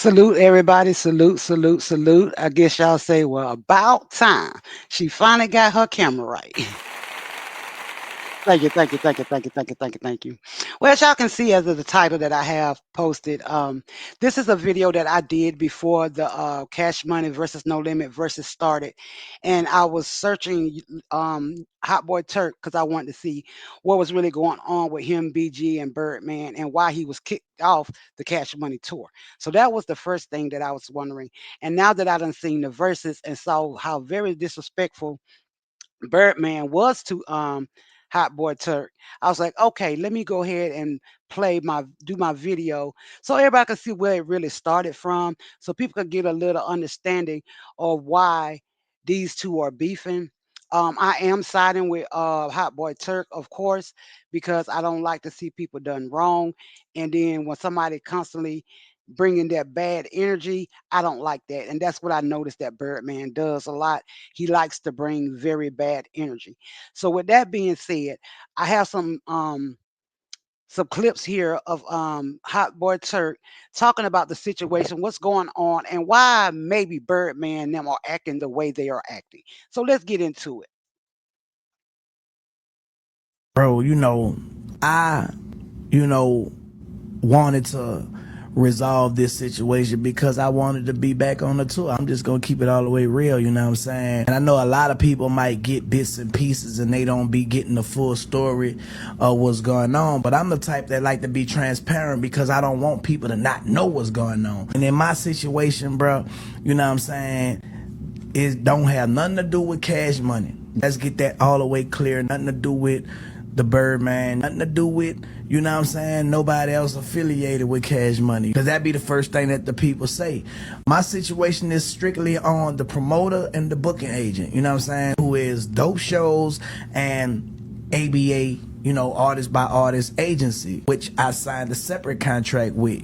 Salute everybody. Salute, salute, salute. I guess y'all say, well, about time. She finally got her camera right. Thank you, thank you, thank you, thank you, thank you, thank you, thank you. Well, as y'all can see as of the title that I have posted, this is a video that I did before the Cash Money versus No Limit versus started. And I was searching Hot Boy Turk because I wanted to see what was really going on with him, BG, and Birdman and why he was kicked off the Cash Money tour. So that was the first thing that I was wondering. And now that I done seen the verses and saw how very disrespectful Birdman was to Hot Boy Turk. I was like, okay, let me go ahead and do my video so everybody can see where it really started from, so people can get a little understanding of why these two are beefing. I am siding with Hot Boy Turk, of course, because I don't like to see people done wrong, and then when somebody constantly bringing that bad energy, I don't like that, and that's what I noticed that Birdman does a lot. He likes to bring very bad energy. So with that being said, I have some clips here of Hot Boy Turk talking about the situation, what's going on, and why maybe Birdman and them are acting the way they are acting. So let's get into it. Bro, I, you know, wanted to resolve this situation because I wanted to be back on the tour. I'm just gonna keep it all the way real, you know what I'm saying? And I know a lot of people might get bits and pieces and they don't be getting the full story of what's going on. But I'm the type that like to be transparent because I don't want people to not know what's going on. And in my situation, bro, you know what I'm saying? It don't have nothing to do with Cash Money. Let's get that all the way clear. Nothing to do with the Birdman. Nothing to do with, you know what I'm saying, nobody else affiliated with Cash Money. Because that'd be the first thing that the people say. My situation is strictly on the promoter and the booking agent, you know what I'm saying, who is Dope Shows and ABA, artist by artist agency, which I signed a separate contract with,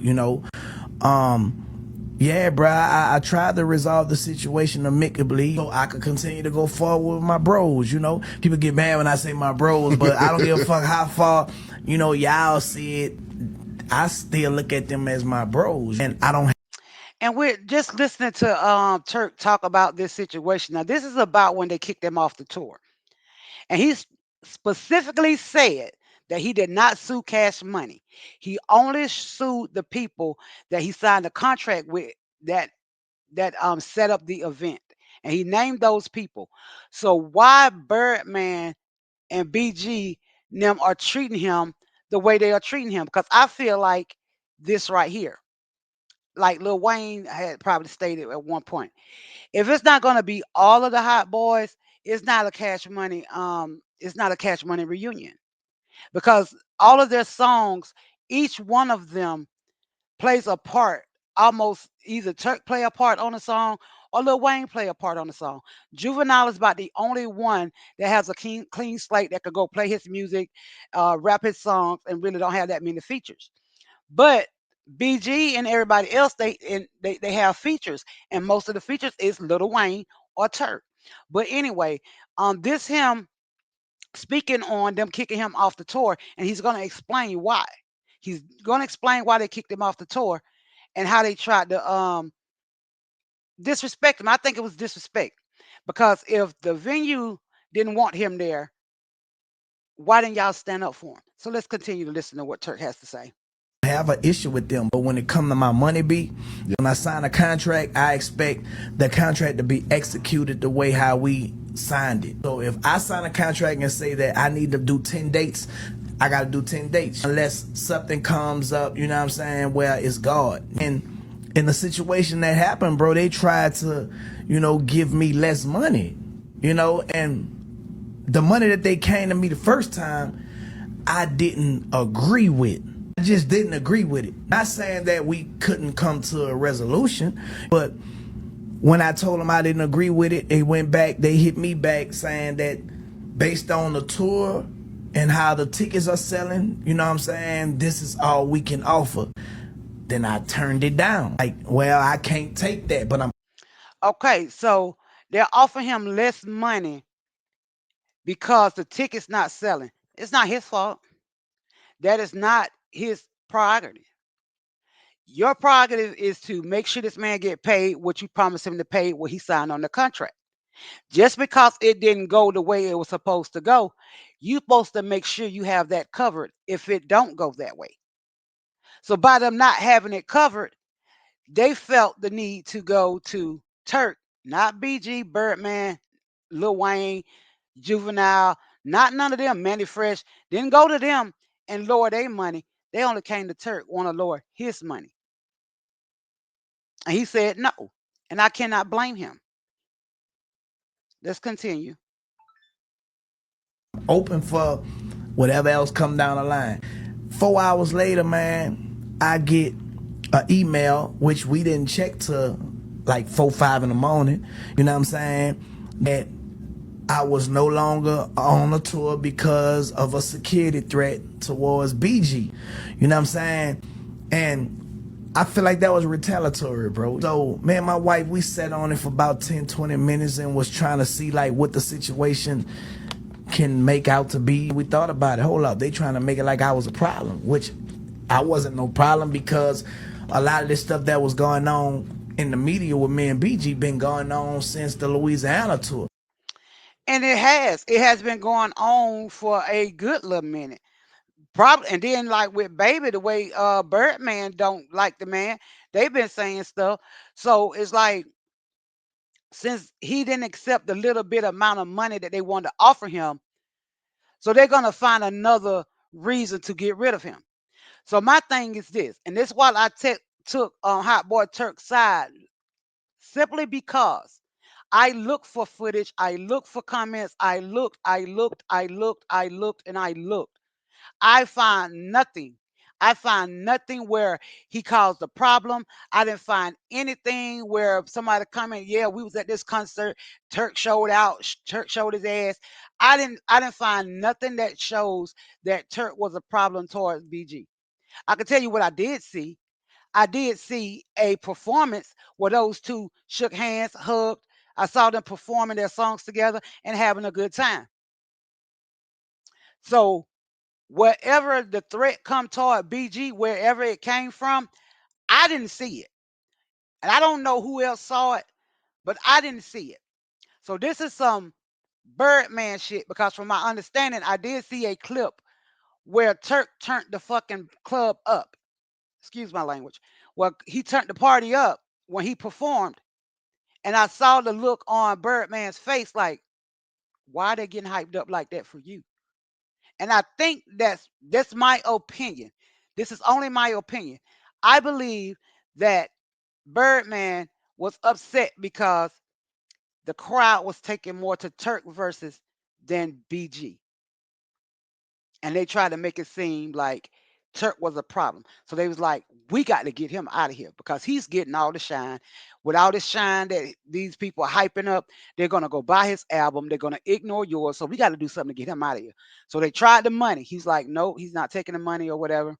yeah, bro, I tried to resolve the situation amicably so I could continue to go forward with my bros, People get mad when I say my bros, but I don't give a fuck how far, y'all see it. I still look at them as my bros, and I don't. And we're just listening to Turk talk about this situation. Now, this is about when they kicked him off the tour. And he specifically said that he did not sue Cash Money. He only sued the people that he signed a contract with that set up the event. And he named those people. So why Birdman and BG them are treating him the way they are treating him? Because I feel like this right here, like Lil Wayne had probably stated at one point, if it's not going to be all of the Hot Boys, it's not a Cash Money reunion, because all of their songs, each one of them plays a part. Almost either Turk play a part on the song or Lil Wayne play a part on the song. Juvenile is about the only one that has a clean slate that could go play his music, rap his songs, and really don't have that many features. But BG and everybody else, they have features, and most of the features is Lil Wayne or Turk. But anyway, this him speaking on them kicking him off the tour, and he's going to explain why. He's going to explain why they kicked him off the tour and how they tried to disrespect him. I think it was disrespect, because if the venue didn't want him there, why didn't y'all stand up for him? So let's continue to listen to what Turk has to say. Have an issue with them, but when it come to my money be, when I sign a contract, I expect the contract to be executed the way how we signed it. So if I sign a contract and say that I need to do 10 dates, I gotta do 10 dates unless something comes up, you know what I'm saying, where it's God. And in the situation that happened, bro, they tried to, give me less money, and the money that they came to me the first time, I didn't agree with. I just didn't agree with it. Not saying that we couldn't come to a resolution, but when I told them I didn't agree with it, they hit me back saying that based on the tour and how the tickets are selling, you know what I'm saying, this is all we can offer. Then I turned it down. Like, well, I can't take that, but I'm. Okay, so they're offering him less money because the ticket's not selling. It's not his fault. That is not his prerogative. Your prerogative is to make sure this man get paid what you promised him to pay what he signed on the contract. Just because it didn't go the way it was supposed to go, you supposed to make sure you have that covered if it don't go that way. So by them not having it covered, they felt the need to go to Turk, not BG, Birdman, Lil Wayne, Juvenile, not none of them, Manny Fresh. Didn't go to them and lower their money. They only came to Turk, want to lower his money. And he said no. And I cannot blame him. Let's continue. Open for whatever else come down the line. 4 hours later, man, I get an email, which we didn't check to like 4, 5 in the morning. You know what I'm saying? That I was no longer on a tour because of a security threat towards BG. You know what I'm saying? And I feel like that was retaliatory, bro. So, me and my wife, we sat on it for about 10, 20 minutes and was trying to see like what the situation can make out to be. We thought about it. Hold up, they trying to make it like I was a problem, which I wasn't no problem because a lot of this stuff that was going on in the media with me and BG been going on since the Louisiana tour. And it has. It has been going on for a good little minute. Probably, and then like with Baby, the way Birdman don't like the man, they've been saying stuff. So it's like since he didn't accept the little bit amount of money that they wanted to offer him, so they're gonna find another reason to get rid of him. So my thing is this, and this is why I took Hot Boy Turk's side, simply because I looked for footage, I looked for comments, I looked, and I looked. I find nothing. I find nothing where he caused a problem. I didn't find anything where somebody comment, yeah, we was at this concert, Turk showed out, Turk showed his ass. I didn't find nothing that shows that Turk was a problem towards BG. I can tell you what I did see. I did see a performance where those two shook hands, hugged. I saw them performing their songs together and having a good time. So wherever the threat come toward BG, wherever it came from, I didn't see it. And I don't know who else saw it, but I didn't see it. So this is some Birdman shit because from my understanding, I did see a clip where Turk turned the fucking club up. Excuse my language. Well, he turned the party up when he performed. And I saw the look on Birdman's face like, why are they getting hyped up like that for you? And I think that's my opinion. This is only my opinion. I believe that Birdman was upset because the crowd was taking more to Turk versus than BG. And they tried to make it seem like Turk was a problem. So they was like, we got to get him out of here because he's getting all the shine. With all the shine that these people are hyping up, they're gonna go buy his album. They're gonna ignore yours. So we got to do something to get him out of here. So they tried the money. He's like, no, he's not taking the money or whatever.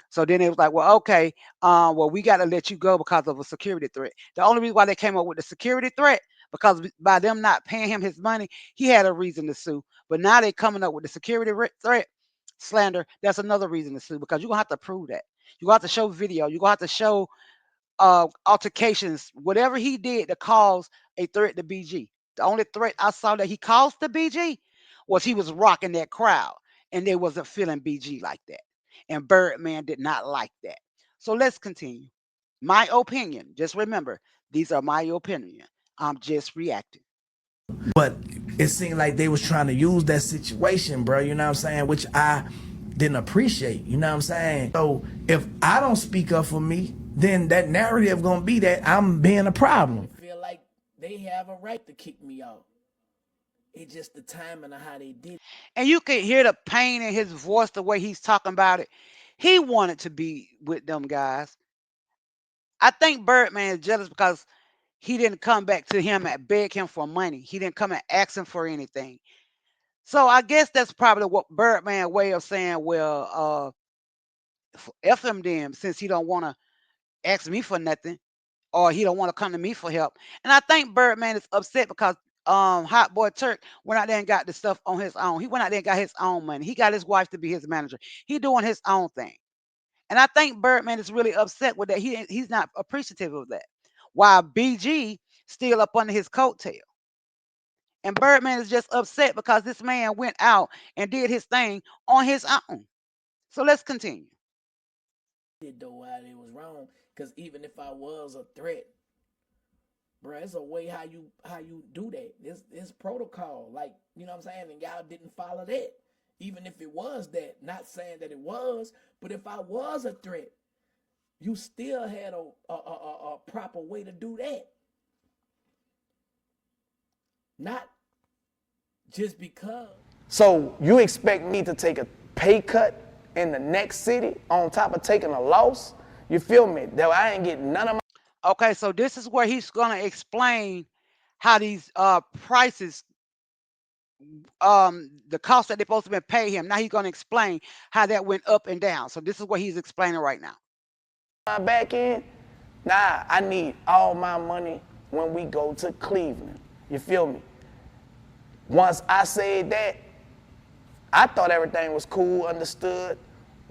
So then it was like, well, okay, well, we got to let you go because of a security threat. The only reason why they came up with the security threat because by them not paying him his money, he had a reason to sue. But now they're coming up with the security threat, slander. That's another reason to sue because you're gonna have to prove that. You got to show video. You got to show altercations, whatever he did to cause a threat to BG. The only threat I saw that he caused to BG was he was rocking that crowd and they wasn't feeling BG like that. And Birdman did not like that. So let's continue. My opinion, just remember, these are my opinion. I'm just reacting. But it seemed like they was trying to use that situation, bro. You know what I'm saying? Which I didn't appreciate. You know what I'm saying? So if I don't speak up for me, then that narrative gonna be that I'm being a problem. Feel like they have a right to kick me out. It's just the timing of how they did it. And you can hear the pain in his voice, the way he's talking about it. He wanted to be with them guys. I think Birdman is jealous because he didn't come back to him and beg him for money. He didn't come and ask him for anything. So I guess that's probably what Birdman way of saying, well, F him then, since he don't want to ask me for nothing or he don't want to come to me for help. And I think Birdman is upset because Hot Boy Turk went out there and got the stuff on his own. He went out there and got his own money. He got his wife to be his manager. He doing his own thing. And I think Birdman is really upset with that. He's not appreciative of that. While BG still up under his coattail. And Birdman is just upset because this man went out and did his thing on his own. So let's continue. Though why it was wrong, because even if I was a threat, bro, it's a way how you do that. It's protocol, like, you know what I'm saying, and y'all didn't follow that. Even if it was that, not saying that it was, but if I was a threat, you still had a proper way to do that. Not just because. So you expect me to take a pay cut in the next city on top of taking a loss? You feel me? That I ain't getting none of my. Okay, so this is where he's going to explain how these prices, the cost that they're supposed to be pay him. Now he's going to explain how that went up and down. So this is what he's explaining right now. My back end, nah, I need all my money when we go to Cleveland. You feel me? Once I said that, I thought everything was cool, understood,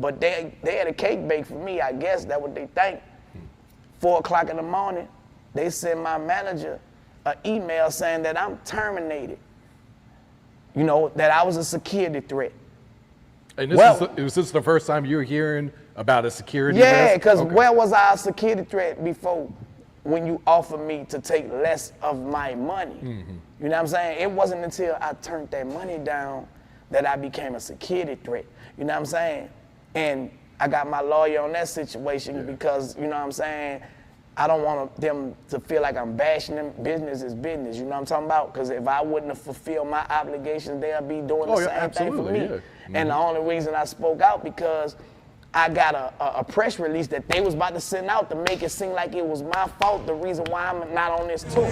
but they had a cake baked for me. I guess that's what they think. 4 o'clock in the morning, they send my manager an email saying that I'm terminated. You know, that I was a security threat. And this is the first time you're hearing about a security risk? Yeah, because where was I a security threat before when you offered me to take less of my money? Mm-hmm. You know what I'm saying? It wasn't until I turned that money down that I became a security threat. You know what I'm saying? And I got my lawyer on that situation because, you know what I'm saying, I don't want them to feel like I'm bashing them. Business is business, you know what I'm talking about? Because if I wouldn't have fulfilled my obligations, they'll be doing the same thing for me. Yeah. Mm-hmm. And the only reason I spoke out because I got a press release that they was about to send out to make it seem like it was my fault, the reason why I'm not on this tour.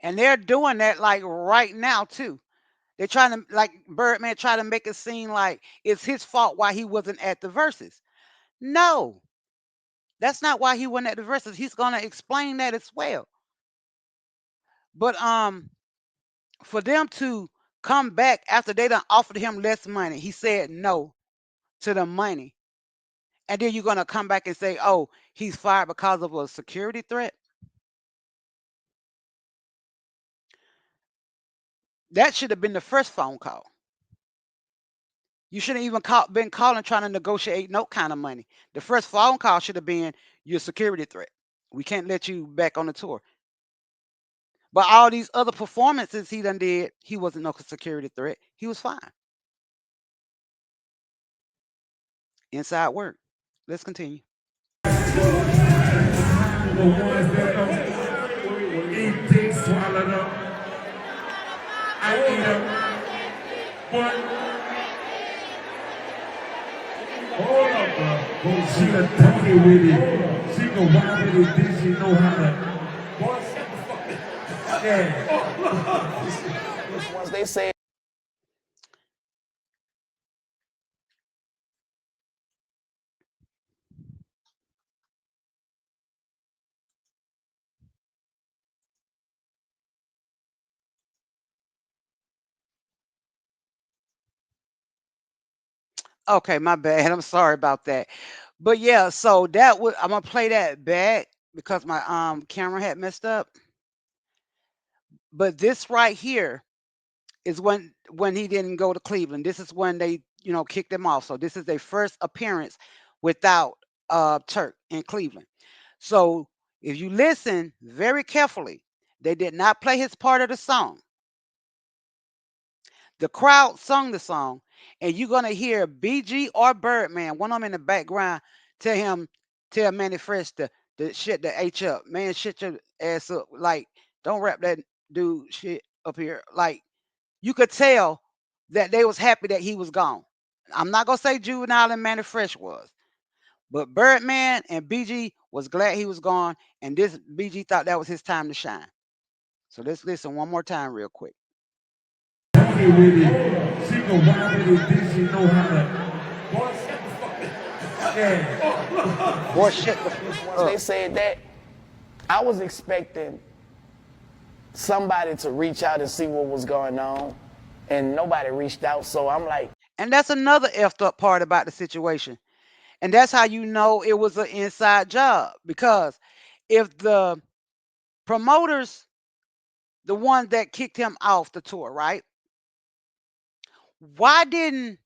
And they're doing that like right now too. They're trying to, like Birdman, try to make it seem like it's his fault why he wasn't at the verses. No, that's not why he wasn't at the verses. He's gonna explain that as well. But for them to come back after they done offered him less money, he said no to the money. And then you're gonna come back and say, oh, he's fired because of a security threat. That should have been the first phone call. You shouldn't even been calling trying to negotiate no kind of money. The first phone call should have been your security threat. We can't let you back on the tour. But all these other performances he done did, he wasn't no security threat. He was fine. Inside work. Let's continue. The ones that don't eat dick swallowed up. I eat up. But hold up, bro. She a donkey with it. She can wild with it. Then she know how to. Boy, shut the fuck up. Yeah. Once they say. Okay, my bad. I'm sorry about that. But yeah, so that would, I'm gonna play that back because my camera had messed up. But this right here is when he didn't go to Cleveland. This is when they, kicked him off. So this is their first appearance without Turk in Cleveland. So if you listen very carefully, they did not play his part of the song. The crowd sung the song, and you're gonna hear BG or Birdman, one of them in the background, tell Manny Fresh to shut the H up. Man, shut your ass up. Like, don't rap that dude shit up here. Like, you could tell that they was happy that he was gone. I'm not gonna say Juvenile and Manny Fresh was, but Birdman and BG was glad he was gone, and this BG thought that was his time to shine. So let's listen one more time real quick. Donkey with it. She can wild with it. Then she know how to. Boy, shut the fuck up. Yeah. Boy, shut the fuck up. Once they said that, I was expecting somebody to reach out and see what was going on, and nobody reached out. So I'm like, and that's another effed up part about the situation. And that's how you know it was an inside job. Because if the promoters, the ones that kicked him off the tour, right? Why didn't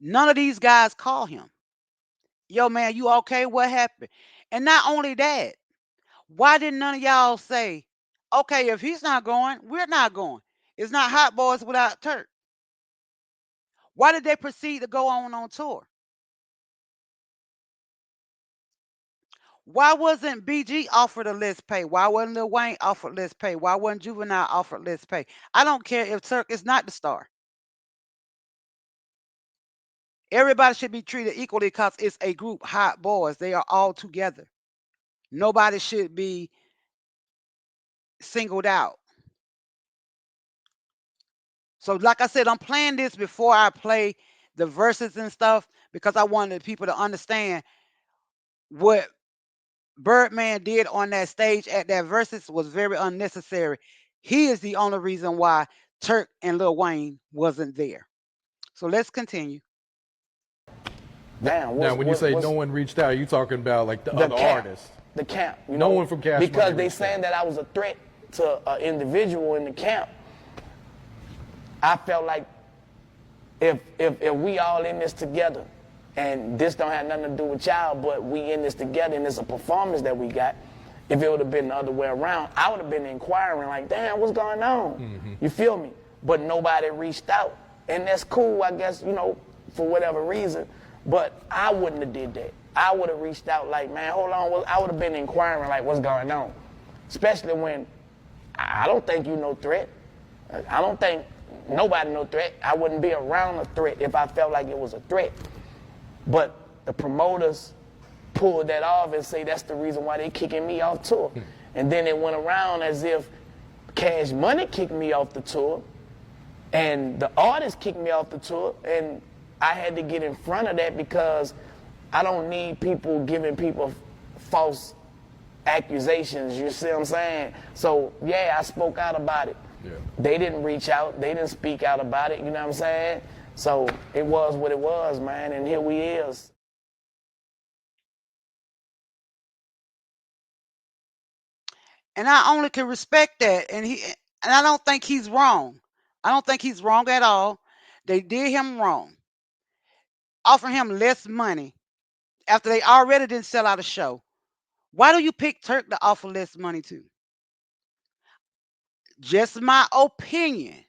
none of these guys call him? Yo, man, you okay? What happened? And not only that, why didn't none of y'all say, okay, if he's not going, we're not going? It's not Hot Boys without Turk. Why did they proceed to go on tour? Why wasn't BG offered a list pay? Why wasn't Lil Wayne offered list pay? Why wasn't Juvenile offered list pay? I don't care if Turk is not the star. Everybody should be treated equally because it's a group, Hot Boys. They are all together. Nobody should be singled out. So, like I said, I'm playing this before I play the verses and stuff because I wanted people to understand what Birdman did on that stage at that verses was very unnecessary. He is the only reason why Turk and Lil Wayne wasn't there. So let's continue. Damn. Now, when you say no one reached out, you talking about like the other camp, artists? The camp. You No know, one from Cash Money because they reached saying out. that I was a threat to an individual in the camp. I felt like if we all in this together, and this don't have nothing to do with y'all, but we in this together, and it's a performance that we got. If it would have been the other way around, I would have been inquiring like, damn, what's going on? Mm-hmm. You feel me? But nobody reached out, and that's cool, I guess, you know, for whatever reason. But I wouldn't have did that. I would have reached out like, man, hold on. I would have been inquiring like, what's going on? Especially when I don't think you no threat. I don't think nobody no threat. I wouldn't be around a threat if I felt like it was a threat. But the promoters pulled that off and say that's the reason why they kicking me off tour. And then it went around as if Cash Money kicked me off the tour and the artist kicked me off the tour, and I had to get in front of that because I don't need people giving people false accusations, you see what I'm saying? So yeah, I spoke out about it. Yeah. They didn't reach out, they didn't speak out about it, you know what I'm saying? So it was what it was, man, and here we is. And I only can respect that. And I don't think he's wrong. I don't think he's wrong at all. They did him wrong. Offering him less money after they already didn't sell out a show. Why do you pick Turk to offer less money to? Just my opinion.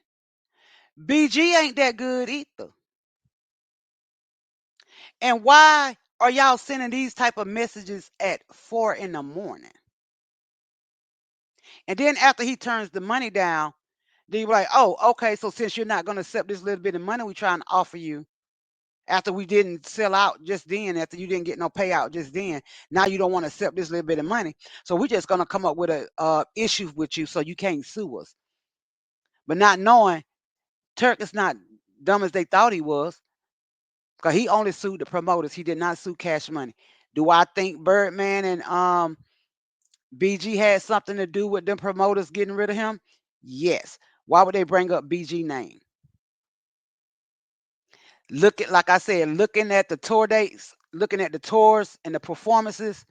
BG ain't that good either. And why are y'all sending these type of messages at 4 in the morning? And then after he turns the money down, then you're like, oh, okay, so since you're not going to accept this little bit of money we're trying to offer you, after we didn't sell out just then, after you didn't get no payout just then, now you don't want to accept this little bit of money. So we're just going to come up with a issue with you so you can't sue us. But not knowing Turk is not dumb as they thought he was, because he only sued the promoters. He did not sue Cash Money. Do I think Birdman and BG had something to do with them promoters getting rid of him? Yes. Why would they bring up BG name? Like I said, looking at the tour dates, looking at the tours and the performances,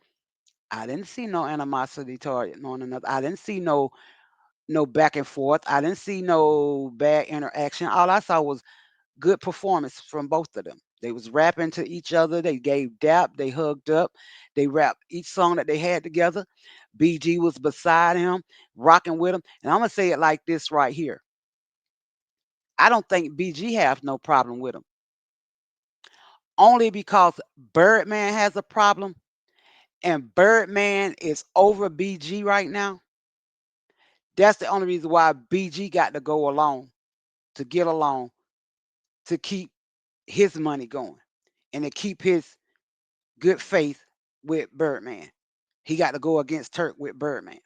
I didn't see no animosity toward one another. I didn't see no back and forth. I didn't see no bad interaction. All I saw was good performance from both of them. They was rapping to each other. They gave dap. They hugged up. They rapped each song that they had together. BG was beside him, rocking with him. And I'm gonna say it like this right here. I don't think BG have no problem with him. Only because Birdman has a problem and Birdman is over BG right now. That's the only reason why BG got to go along, to get along, to keep his money going and to keep his good faith with Birdman. He got to go against Turk with Birdman.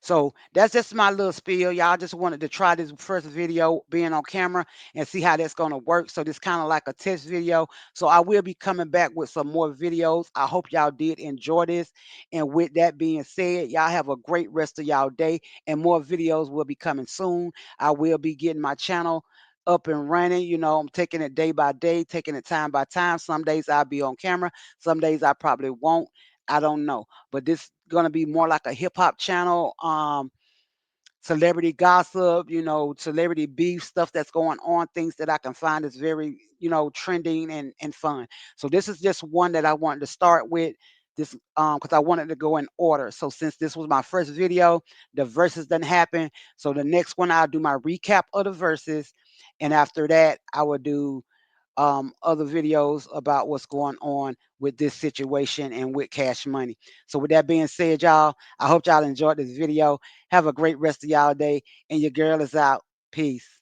So that's just my little spiel. Y'all just wanted to try this first video being on camera and see how that's going to work. So this kind of like a test video. So I will be coming back with some more videos. I hope y'all did enjoy this. And with that being said, y'all have a great rest of y'all day and more videos will be coming soon. I will be getting my channel up and running. You know, I'm taking it day by day, taking it time by time. Some days I'll be on camera, some days I probably won't. I don't know. But this gonna be more like a hip hop channel. Celebrity gossip, you know, celebrity beef, stuff that's going on, things that I can find is very, you know, trending and fun. So this is just one that I wanted to start with. This because I wanted to go in order. So since this was my first video, the verses didn't happen. So the next one I'll do my recap of the verses, and after that I will do other videos about what's going on with this situation and with Cash Money. So with that being said, y'all, I hope y'all enjoyed this video. Have a great rest of y'all day, and your girl is out. Peace.